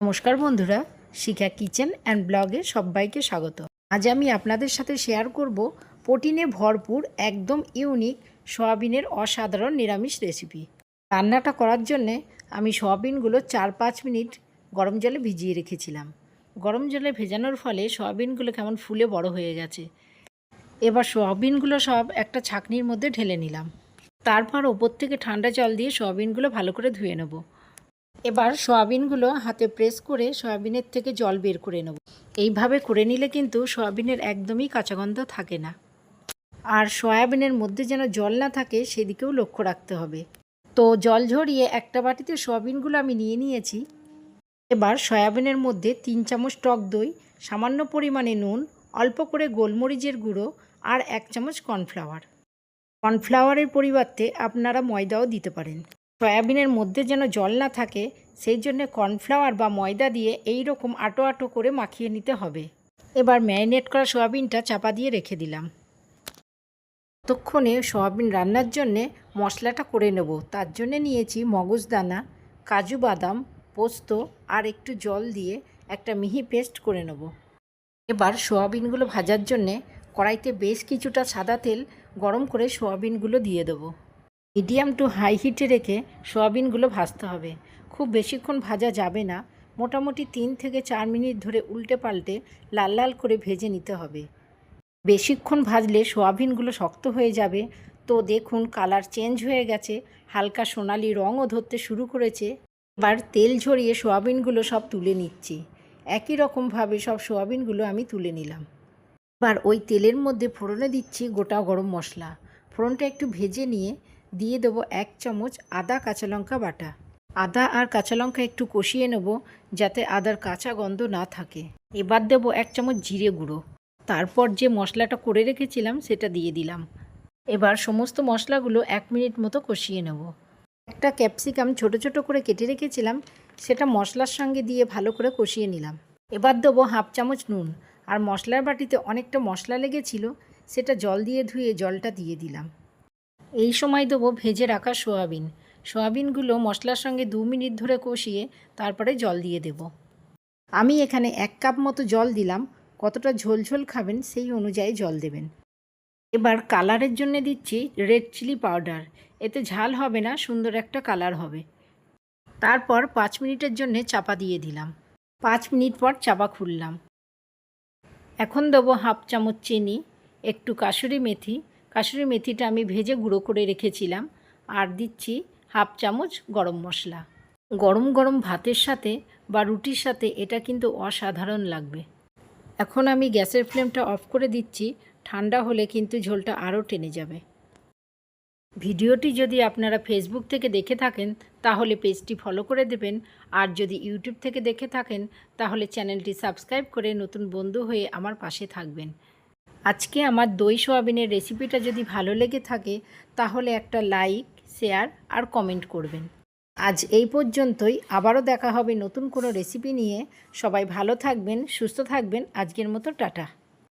নমস্কার বন্ধুরা, শিখা kitchen and ব্লগে সবাইকে স্বাগত। আজ আমি আপনাদের সাথে শেয়ার করব প্রোটিনে ভরপুর একদম ইউনিক সয়াবিনের অসাধারণ নিরামিষ রেসিপি। রান্নাটা করার জন্যে আমি সয়াবিনগুলো 4-5 মিনিট গরম জলে ভিজিয়ে রেখেছিলাম। গরম জলে ভেজানোর ফলে সয়াবিনগুলো কেমন ফুলে বড় হয়ে গেছে। এবার সয়াবিনগুলো সব একটা ছাঁকনির মধ্যে ঢেলে নিলাম। তারপর ওপর থেকে ঠান্ডা জল দিয়ে সয়াবিনগুলো ভালো করে ধুয়ে নেব। এবার সয়াবিনগুলো হাতে প্রেস করে সয়াবিনের থেকে জল বের করে নেব। এইভাবে করে নিলে কিন্তু সয়াবিনের একদমই কাঁচা গন্ধ থাকে না। আর সয়াবিনের মধ্যে যেন জল না থাকে সেদিকেও লক্ষ্য রাখতে হবে। তো জল ঝরিয়ে একটা বাটিতে সয়াবিনগুলো আমি নিয়ে নিয়েছি। এবার সয়াবিনের মধ্যে 3 চামচ টক দই, সামান্য পরিমাণে নুন, অল্প করে গোলমরিচের গুঁড়ো আর 1 চামচ কর্নফ্লাওয়ার। কর্নফ্লাওয়ারের পরিবর্তে আপনারা ময়দাও দিতে পারেন। সয়াবিনের মধ্যে যেন জল না থাকে সেই জন্য কর্নফ্লাওয়ার বা ময়দা দিয়ে এই রকম আটো আটো করে মাখিয়ে নিতে হবে। এবার ম্যারিনেট করা সয়াবিনটা চাপা দিয়ে রেখে দিলাম। ততক্ষণে সয়াবিন রান্নার জন্যে মশলাটা করে নেব। তার জন্যে নিয়েছি মগজদানা, কাজু বাদাম, পোস্ত আর একটু জল দিয়ে একটা মিহি পেস্ট করে নেব। এবার সয়াবিনগুলো ভাজার জন্যে কড়াইতে বেশ কিছুটা সাদা তেল গরম করে সয়াবিনগুলো দিয়ে দেবো। মিডিয়াম টু হাই হিটে রেখে সয়াবিনগুলো ভাজতে হবে। খুব বেশিক্ষণ ভাজা যাবে না, মোটামুটি 3 থেকে 4 মিনিট ধরে উল্টে পাল্টে লাল লাল করে ভেজে নিতে হবে। বেশিক্ষণ ভাজলে সয়াবিনগুলো শক্ত হয়ে যাবে। তো দেখুন কালার চেঞ্জ হয়ে গেছে, হালকা সোনালি রঙও ধরতে শুরু করেছে। এবার তেল ঝরিয়ে সয়াবিনগুলো সব তুলে নিচ্ছি। একই রকমভাবে সব সয়াবিনগুলো আমি তুলে নিলাম। এবার ওই তেলের মধ্যে ফোড়নে দিচ্ছি গোটা গরম মশলা। ফোড়নটা একটু ভেজে নিয়ে দিয়ে দেবো 1 চামচ আদা কাঁচা লঙ্কা বাটা। আদা আর কাঁচা লঙ্কা একটু কষিয়ে নেব যাতে আদার কাঁচা গন্ধ না থাকে। এবার দেবো 1 চামচ জিরে গুঁড়ো। তারপর যে মশলাটা করে রেখেছিলাম সেটা দিয়ে দিলাম। এবার সমস্ত মশলাগুলো 1 মিনিট মতো কষিয়ে নেব। একটা ক্যাপসিকাম ছোট ছোট করে কেটে রেখেছিলাম, সেটা মশলার সঙ্গে দিয়ে ভালো করে কষিয়ে নিলাম। এবার দেবো 1/2 চামচ নুন। আর মশলার বাটিতে অনেকটা মশলা লেগেছিল, সেটা জল দিয়ে ধুয়ে জলটা দিয়ে দিলাম। এই সময় দেবো ভেজে রাখা সয়াবিন। সয়াবিনগুলো মশলার সঙ্গে 2 মিনিট ধরে কষিয়ে তারপরে জল দিয়ে দেব। আমি এখানে 1 কাপ মতো জল দিলাম। কতটা ঝোল খাবেন সেই অনুযায়ী জল দেবেন। এবার কালারের জন্য দিচ্ছি রেড চিলি পাউডার। এতে ঝাল হবে না, সুন্দর একটা কালার হবে। তারপর 5 মিনিটের জন্য চাপা দিয়ে দিলাম। 5 মিনিট পর চাপা খুললাম। এখন দেবো 1/2 চামচ চিনি, একটু কাসুরি মেথি। কাসুরি মেথিটা আমি ভেজে গুঁড়ো করে রেখেছিলাম। আর দিচ্ছি 1/2 চামচ গরম মশলা। গরম গরম ভাতের সাথে বা রুটির সাথে এটা কিন্তু অসাধারণ লাগবে। এখন আমি গ্যাসের ফ্লেমটা অফ করে দিচ্ছি। ঠান্ডা হলে কিন্তু ঝোলটা আরও টেনে যাবে। ভিডিওটি যদি আপনারা ফেসবুক থেকে দেখে থাকেন তাহলে পেজটি ফলো করে দেবেন। আর যদি ইউটিউব থেকে দেখে থাকেন তাহলে চ্যানেলটি সাবস্ক্রাইব করে নতুন বন্ধু হয়ে আমার পাশে থাকবেন। আজকে আমার দই সয়াবিনের রেসিপিটা যদি ভালো লেগে থাকে তাহলে একটা লাইক, শেয়ার আর কমেন্ট করবেন। আজ এই পর্যন্তই। আবারও দেখা হবে নতুন কোনো রেসিপি নিয়ে। সবাই ভালো থাকবেন, সুস্থ থাকবেন। আজকের মতো টাটা।